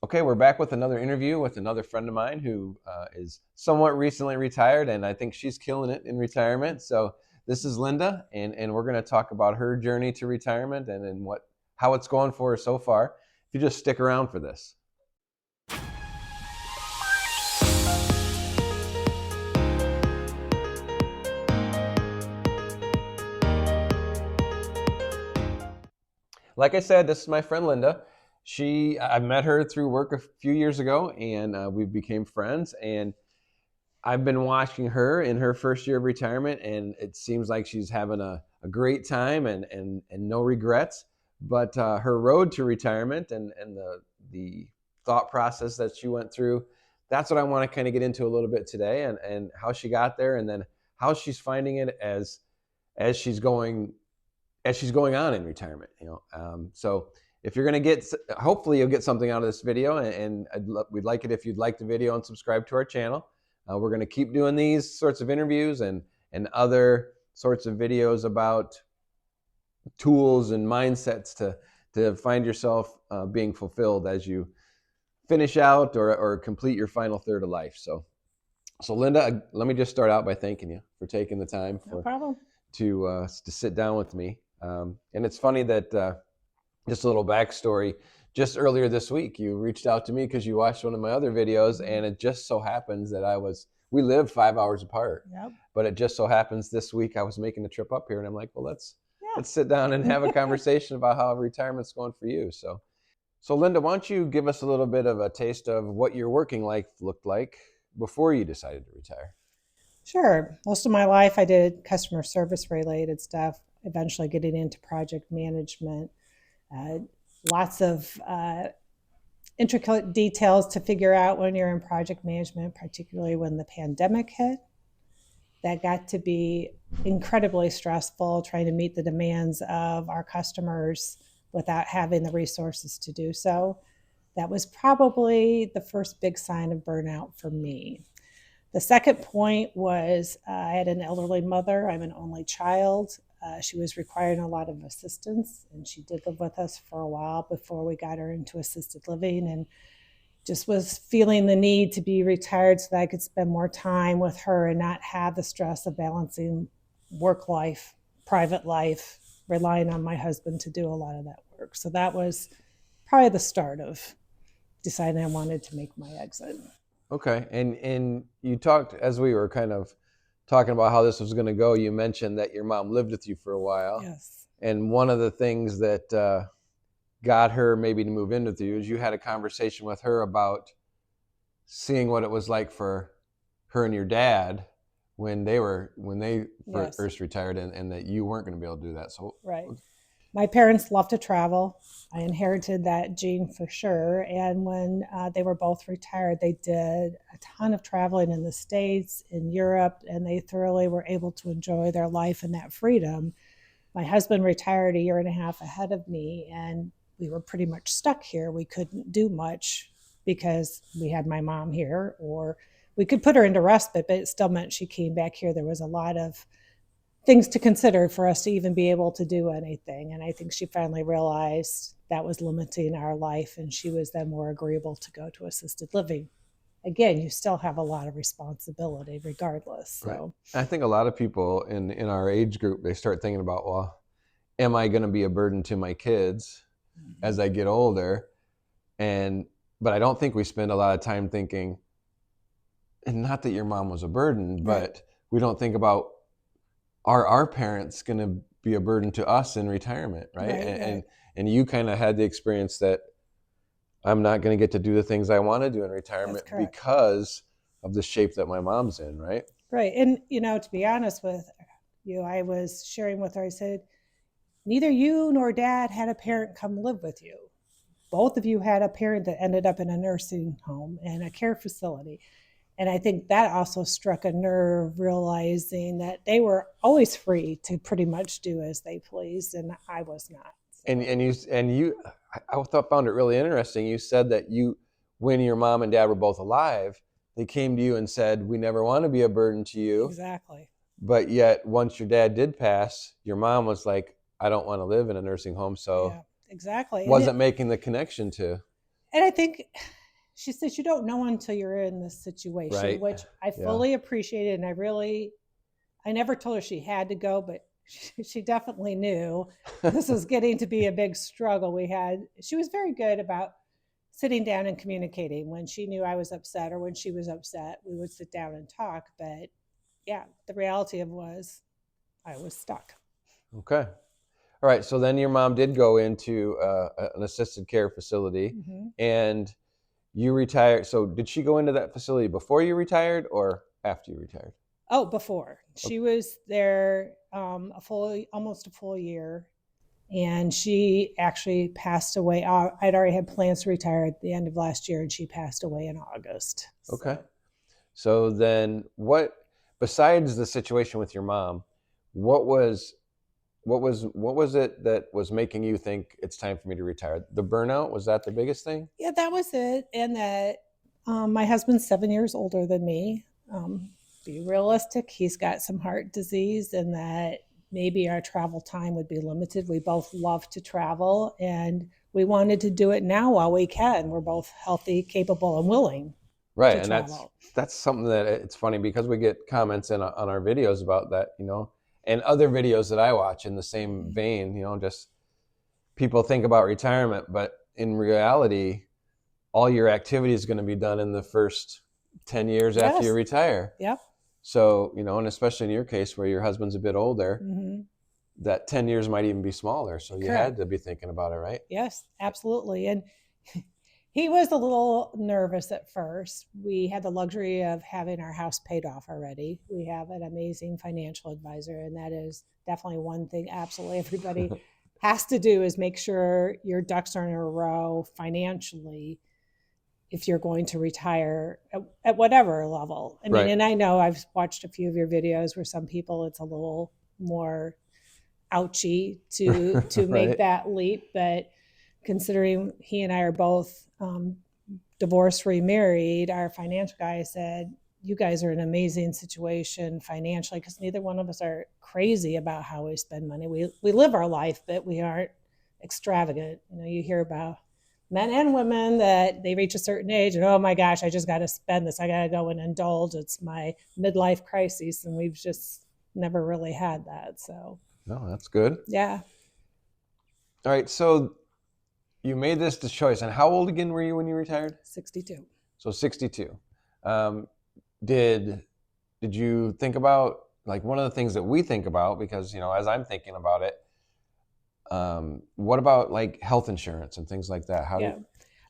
Okay, we're back with another interview with another friend of mine who is somewhat recently retired, and I think she's killing it in retirement. So this is Linda, and we're going to talk about her journey to retirement and how it's going for her so far. If you just stick around for this. Like I said, this is my friend Linda. I met her through work a few years ago, and we became friends. And I've been watching her in her first year of retirement, and it seems like she's having a great time and no regrets. But her road to retirement and the thought process that she went through, that's what I want to kind of get into a little bit today, and how she got there, and then how she's finding it as she's going on in retirement. So if you're going to hopefully you'll get something out of this video, and we'd like it if you'd like the video and subscribe to our channel. We're going to keep doing these sorts of interviews and other sorts of videos about tools and mindsets to find yourself being fulfilled as you finish out or complete your final third of life. So Linda, let me just start out by thanking you for taking the time No problem. to sit down with me. And it's funny that just a little backstory. Just earlier this week, you reached out to me because you watched one of my other videos, and it just so happens that we live 5 hours apart. Yep. But it just so happens this week I was making a trip up here, and I'm like, well, let's sit down and have a conversation about how retirement's going for you. So Linda, why don't you give us a little bit of a taste of what your working life looked like before you decided to retire? Sure. Most of my life I did customer service related stuff, eventually getting into project management. Lots of intricate details to figure out when you're in project management, particularly when the pandemic hit. That got to be incredibly stressful, trying to meet the demands of our customers without having the resources to do so. That was probably the first big sign of burnout for me. The second point was I had an elderly mother. I'm an only child. She was requiring a lot of assistance, and she did live with us for a while before we got her into assisted living, and just was feeling the need to be retired so that I could spend more time with her and not have the stress of balancing work life, private life, relying on my husband to do a lot of that work. So that was probably the start of deciding I wanted to make my exit. Okay, and you talked, as we were kind of talking about how this was going to go, you mentioned that your mom lived with you for a while. Yes. And one of the things that got her maybe to move in with you is you had a conversation with her about seeing what it was like for her and your dad when they Yes. first retired, and that you weren't going to be able to do that. So right. My parents love to travel. I inherited that gene for sure. And when they were both retired, they did a ton of traveling in the States, in Europe, and they thoroughly were able to enjoy their life and that freedom. My husband retired a year and a half ahead of me, and we were pretty much stuck here. We couldn't do much because we had my mom here, or we could put her into respite, but it still meant she came back here. There was a lot of things to consider for us to even be able to do anything. And I think she finally realized that was limiting our life, and she was then more agreeable to go to assisted living. Again, you still have a lot of responsibility regardless. So right. I think a lot of people in our age group, they start thinking about, well, am I going to be a burden to my kids as I get older? But I don't think we spend a lot of time thinking, and not that your mom was a burden, but right. We don't think about, are our parents going to be a burden to us in retirement, right? And you kind of had the experience that I'm not going to get to do the things I want to do in retirement because of the shape that my mom's in, right? Right. And, to be honest with you, I was sharing with her, I said, neither you nor dad had a parent come live with you. Both of you had a parent that ended up in a nursing home and a care facility. And I think that also struck a nerve, realizing that they were always free to pretty much do as they pleased, and I was not. So. And you, I found it really interesting. You said that when your mom and dad were both alive, they came to you and said, "We never want to be a burden to you." Exactly. But yet, once your dad did pass, your mom was like, "I don't want to live in a nursing home," so yeah, exactly. Wasn't making the connection to. And I think she says you don't know until you're in this situation, Right. which I Yeah. fully appreciated. And I never told her she had to go, but she definitely knew this was getting to be a big struggle. She was very good about sitting down and communicating. When she knew I was upset or when she was upset, we would sit down and talk. But yeah, the reality of was I was stuck. Okay. All right. So then your mom did go into an assisted care facility, Mm-hmm. and you retired. So did she go into that facility before you retired or after you retired? Oh, before she was there almost a full year, and she actually passed away. I'd already had plans to retire at the end of last year, and she passed away in August. Okay. So So then besides the situation with your mom, what was what was it that was making you think it's time for me to retire? The burnout, was that the biggest thing? yeah, that was it. And that my husband's 7 years older than me. Be realistic, he's got some heart disease, and that maybe our travel time would be limited. We both love to travel, and we wanted to do it now while we can. We're both healthy, capable, and willing Right, to and travel. that's something that it's funny because we get comments on our videos about that, and other videos that I watch in the same vein, just people think about retirement, but in reality, all your activity is going to be done in the first 10 years after you Yes. retire. Yep. So, and especially in your case where your husband's a bit older, Mm-hmm. that 10 years might even be smaller. So you had Correct. to be thinking about it, right? Yes, absolutely. And he was a little nervous at first. We had the luxury of having our house paid off already. We have an amazing financial advisor, and that is definitely one thing absolutely everybody has to do is make sure your ducks are in a row financially if you're going to retire at whatever level. I mean, Right. and I know I've watched a few of your videos where some people it's a little more ouchy to make Right. that leap, but considering he and I are both divorced, remarried, our financial guy said, "You guys are in an amazing situation financially because neither one of us are crazy about how we spend money. We live our life, but we aren't extravagant. You hear about men and women that they reach a certain age and oh my gosh, I just got to spend this. I got to go and indulge. It's my midlife crisis, and we've just never really had that. So No, that's good. yeah, All right. So you made this choice. And how old again were you when you retired? 62. So 62. Um, did did you think about, like, one of the things that we think about, because as I'm thinking about it, what about like health insurance and things like that? How do Yeah. you?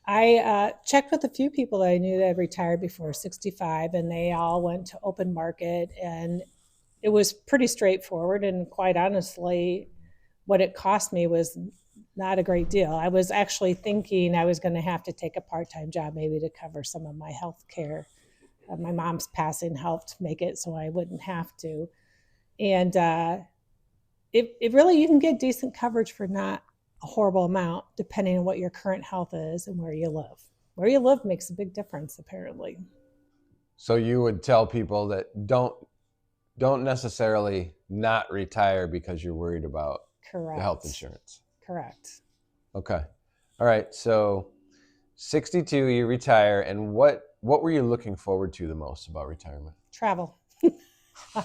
I checked with a few people that I knew that had retired before 65, and they all went to open market, and it was pretty straightforward. And quite honestly, what it cost me was not a great deal. I was actually thinking I was going to have to take a part time job maybe to cover some of my health care. My mom's passing helped make it so I wouldn't have to. And it really, you can get decent coverage for not a horrible amount, depending on what your current health is and where you live. Where you live makes a big difference, apparently. So you would tell people that don't necessarily not retire because you're worried about the health Correct. insurance. Correct. Okay. All right. So 62, you retire, and what were you looking forward to the most about retirement? Travel.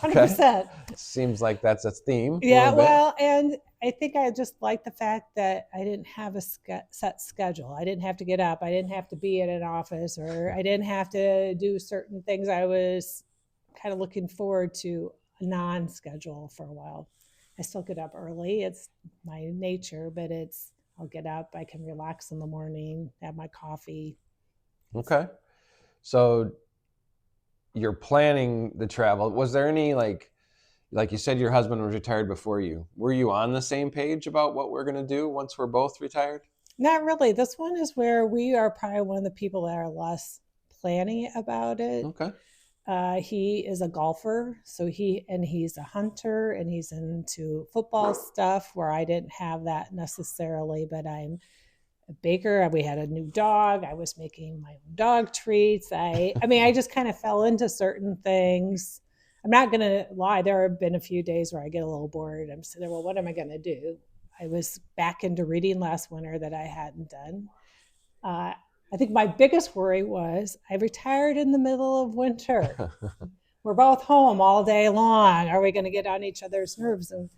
Okay. 100%. Seems like that's a theme a Yeah, little bit. well, and I think I just like the fact that I didn't have a set schedule. I didn't have to get up. I didn't have to be at an office, or I didn't have to do certain things. I was kind of looking forward to a non schedule for a while. I still get up early. It's my nature, but I'll get up. I can relax in the morning, have my coffee. Okay. So you're planning the travel. Was there any, like you said, your husband was retired before you. Were you on the same page about what we're going to do once we're both retired? Not really. This one is where we are probably one of the people that are less planning about it. Okay. He is a golfer, so he's a hunter, and he's into football stuff. Where I didn't have that necessarily, but I'm a baker. We had a new dog. I was making my own dog treats. I mean, I just kind of fell into certain things. I'm not gonna lie. There have been a few days where I get a little bored. I'm sitting there, well, what am I gonna do? I was back into reading last winter that I hadn't done. Uh, I think my biggest worry was I retired in the middle of winter. We're both home all day long. Are we going to get on each other's nerves? And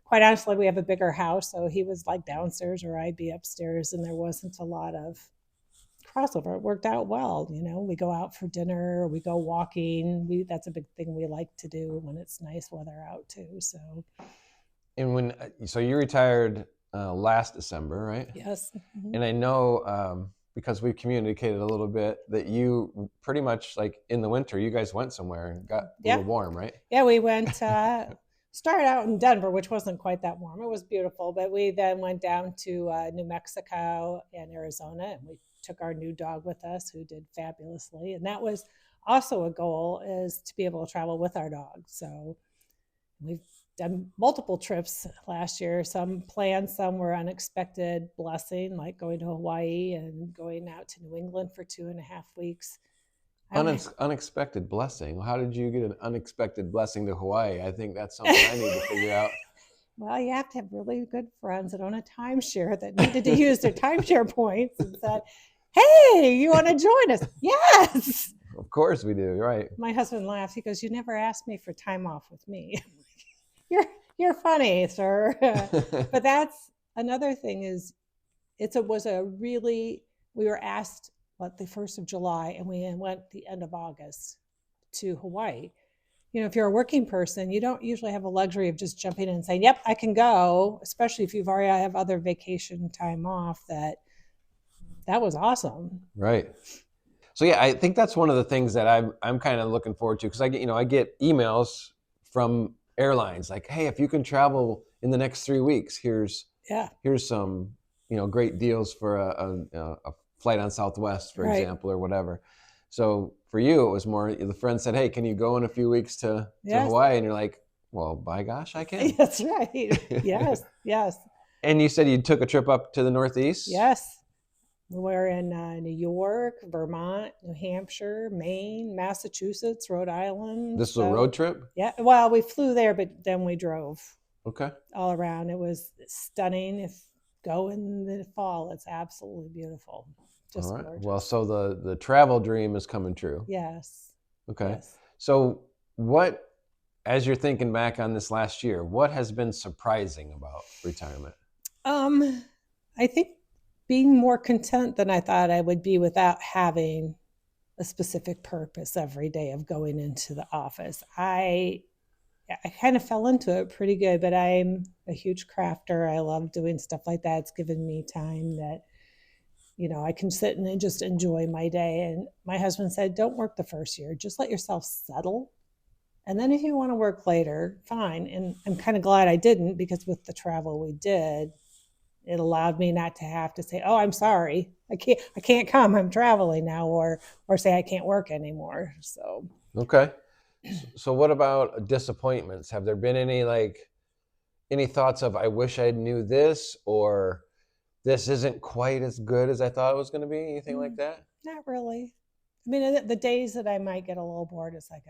quite honestly, we have a bigger house, so he was like downstairs or I'd be upstairs, and there wasn't a lot of crossover. It worked out well. We go out for dinner, we go walking. That's a big thing we like to do when it's nice weather out too. So, And so you retired last December, right? yes. Mm-hmm. And I know because we've communicated a little bit that you pretty much like in the winter, you guys went somewhere and got a little warm, right? Yeah, we went, started out in Denver, which wasn't quite that warm. It was beautiful, but we then went down to New Mexico and Arizona, and we took our new dog with us, who did fabulously. And that was also a goal, is to be able to travel with our dog. So we've done multiple trips last year. Some planned, some were unexpected blessing, like going to Hawaii and going out to New England for 2.5 weeks. Unexpected blessing. How did you get an unexpected blessing to Hawaii? I think that's something I need to figure out. Well, you have to have really good friends that own a timeshare that needed to use their timeshare points and said, hey, you want to join us? Yes. Of course we do, right? My husband laughs. He goes, you never asked me for time off with me. You're funny, sir. But that's another thing is we were asked the 1st of July, and we went the end of August to Hawaii. If you're a working person, you don't usually have a luxury of just jumping in and saying, yep, I can go, especially if you've already have other vacation time off. That was awesome. Right. So yeah, I think that's one of the things that I'm kind of looking forward to, because I get emails from airlines like, hey, if you can travel in the next 3 weeks, here's some great deals for a flight on Southwest, for example, or whatever. So for you, it was more, the friend said, hey, can you go in a few weeks to Hawaii? And you're like, well, by gosh, I can. That's right. Yes. And you said you took a trip up to the Northeast? Yes. We were in New York, Vermont, New Hampshire, Maine, Massachusetts, Rhode Island. This was a road trip? Yeah. Well, we flew there, but then we drove. Okay. All around. It was stunning. If go in the fall, it's absolutely beautiful. Just all right. gorgeous. Well, so the travel dream is coming true. Yes. Okay. Yes. So as you're thinking back on this last year, what has been surprising about retirement? I think being more content than I thought I would be without having a specific purpose every day of going into the office. I kind of fell into it pretty good, but I'm a huge crafter. I love doing stuff like that. It's given me time that, I can sit and just enjoy my day. And my husband said, don't work the first year. Just let yourself settle. And then if you want to work later, fine. And I'm kind of glad I didn't, because with the travel we did, it allowed me not to have to say, oh, I'm sorry, I can't come, I'm traveling now, or say I can't work anymore. So okay. So what about disappointments? Have there been any thoughts of, I wish I knew this, or this isn't quite as good as I thought it was going to be? Anything like that? Not really. I mean, the days that I might get a little bored, it's like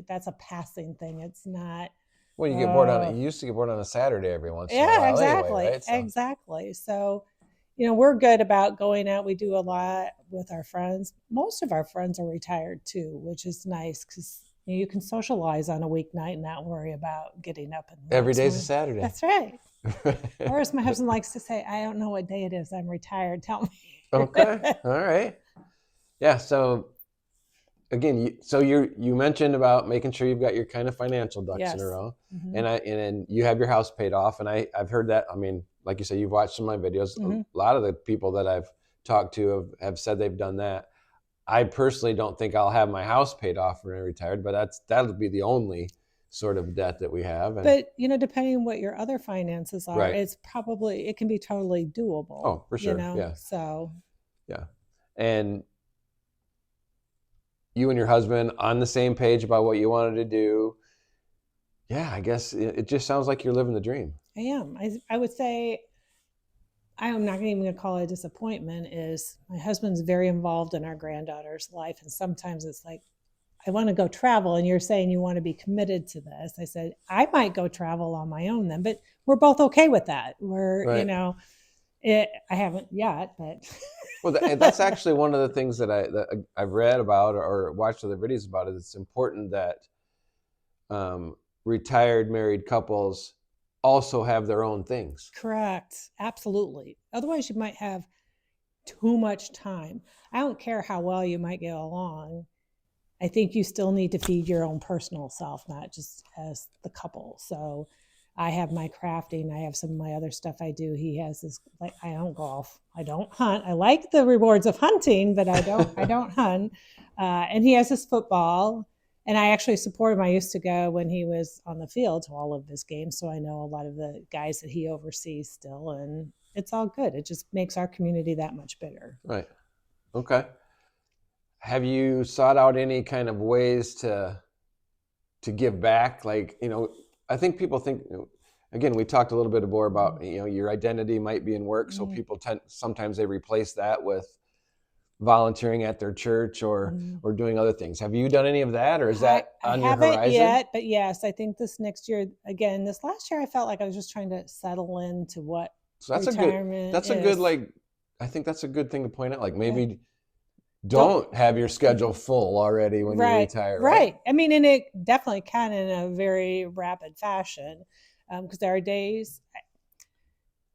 that's a passing thing. It's not. Well, you get bored you used to get bored on a Saturday every once in a while. Exactly. Anyway, right? Exactly. So, we're good about going out. We do a lot with our friends. Most of our friends are retired too, which is nice, because you can socialize on a weeknight and not worry about getting up. Every day's a Saturday. That's right. Or as my husband likes to say, I don't know what day it is. I'm retired. Tell me. Okay. All right. Yeah. So again, you mentioned about making sure you've got your kind of financial ducks in a row, and you have your house paid off. And I've heard that. I mean, like you said, you've watched some of my videos. A lot of the people that I've talked to have said they've done that. I personally don't think I'll have my house paid off when I'm retired, but that'll be the only sort of debt that we have. But depending on what your other finances are, right. it can be totally doable. Oh, for sure. Yeah. So. Yeah. And you and your husband on the same page about what you wanted to do. Yeah, I guess it just sounds like you're living the dream. I am. I would say, I'm not even going to call it a disappointment, is my husband's very involved in our granddaughter's life. And sometimes it's like, I want to go travel, and you're saying you want to be committed to this. I said, I might go travel on my own then, but we're both okay with that. We're, right. I haven't yet, but Well, that's actually one of the things that I've read about or watched other videos about. Is it's important that retired married couples also have their own things. correct. Absolutely. Otherwise, you might have too much time. I don't care how well you might get along. I think you still need to feed your own personal self, not just as the couple. So I have my crafting. I have some of my other stuff I do. He has this, like, I don't golf. I don't hunt. I like the rewards of hunting, but I don't hunt. And he has his football. And I actually support him. I used to go when he was on the field to all of his games. So I know a lot of the guys that he oversees still. And it's all good. It just makes our community that much bigger. Right. Okay. Have you sought out any kind of ways to give back? Like, I think people think, again, we talked a little bit more about, your identity might be in work. So people sometimes they replace that with volunteering at their church or doing other things. Have you done any of that, or is that on your horizon? I haven't yet, but yes, I think this next year, again, this last year, I felt like I was just trying to settle into what So that's retirement a good, like, I think that's a good thing to point out. Like, maybe don't have your schedule full already when you retire. Right. I mean, and it definitely can in a very rapid fashion, because there are days,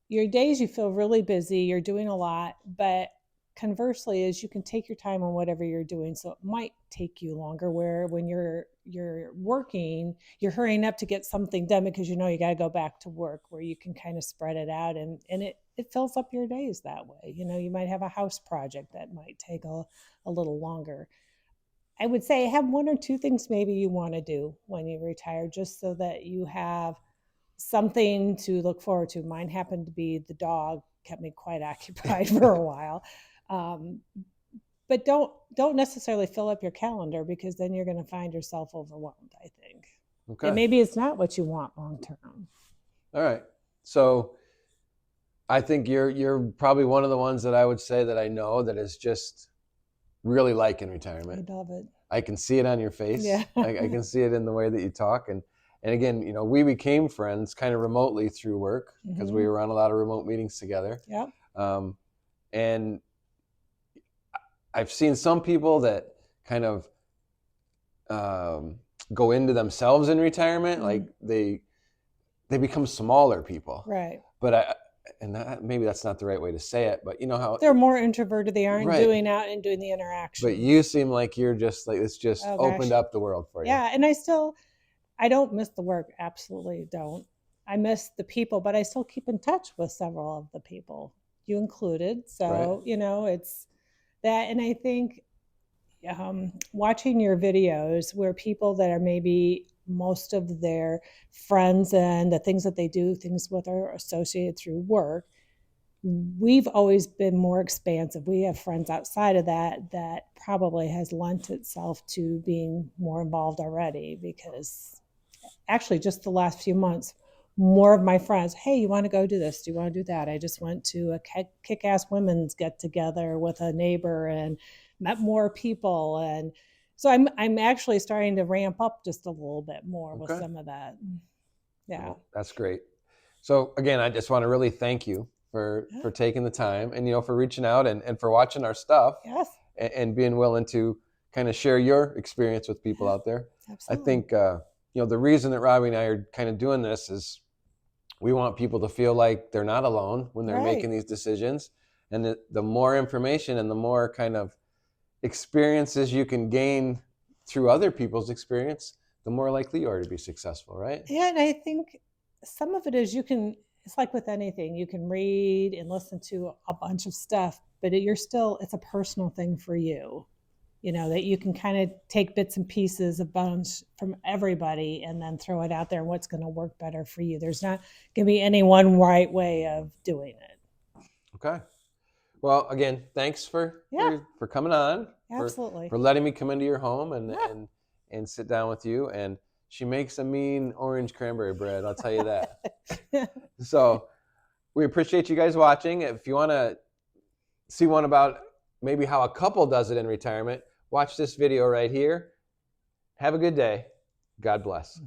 you feel really busy, you're doing a lot, but conversely is you can take your time on whatever you're doing. So it might take you longer, where when you're working, you're hurrying up to get something done because you got to go back to work, where you can kind of spread it out, and it fills up your days that way. You might have a house project that might take a little longer. I would say have one or two things maybe you want to do when you retire, just so that you have something to look forward to. Mine happened to be the dog kept me quite occupied for a while. But don't necessarily fill up your calendar, because then you're going to find yourself overwhelmed, I think. Okay. And maybe it's not what you want long term. All right. So I think you're probably one of the ones that I would say that I know that is just really liking retirement. I love it. I can see it on your face. Yeah. I can see it in the way that you talk. And again, we became friends kind of remotely through work, because we were on a lot of remote meetings together. Yep. And I've seen some people that kind of go into themselves in retirement, like they become smaller people. Right. But maybe that's not the right way to say it, but how they're more introverted. They aren't doing the interaction. But you seem like you're just like, it's just opened up the world for you. Yeah, and I don't miss the work. Absolutely don't. I miss the people, but I still keep in touch with several of the people, you included. So it's that, and I think watching your videos where people that are maybe most of their friends and the things that they do, things with are associated through work, we've always been more expansive. We have friends outside of that probably has lent itself to being more involved already, because actually just the last few months, more of my friends, hey, you want to go do this? Do you want to do that? I just went to a kick-ass women's get together with a neighbor and met more people. And so I'm actually starting to ramp up just a little bit more with some of that. Yeah. Well, that's great. So again, I just want to really thank you for taking the time, and for reaching out and for watching our stuff. Yes. And being willing to kind of share your experience with people out there. Absolutely. I think the reason that Robbie and I are kind of doing this is we want people to feel like they're not alone when they're making these decisions, and the more information and the more kind of experiences you can gain through other people's experience, the more likely you are to be successful, right? Yeah, and I think some of it is it's like with anything, you can read and listen to a bunch of stuff, but it's a personal thing for you, that you can kind of take bits and pieces, a bunch from everybody, and then throw it out there and what's going to work better for you. There's not going to be any one right way of doing it. Okay. Well, again, thanks for coming on. Absolutely. For letting me come into your home and sit down with you. And she makes a mean orange cranberry bread, I'll tell you that. So we appreciate you guys watching. If you want to see one about maybe how a couple does it in retirement, watch this video right here. Have a good day. God bless.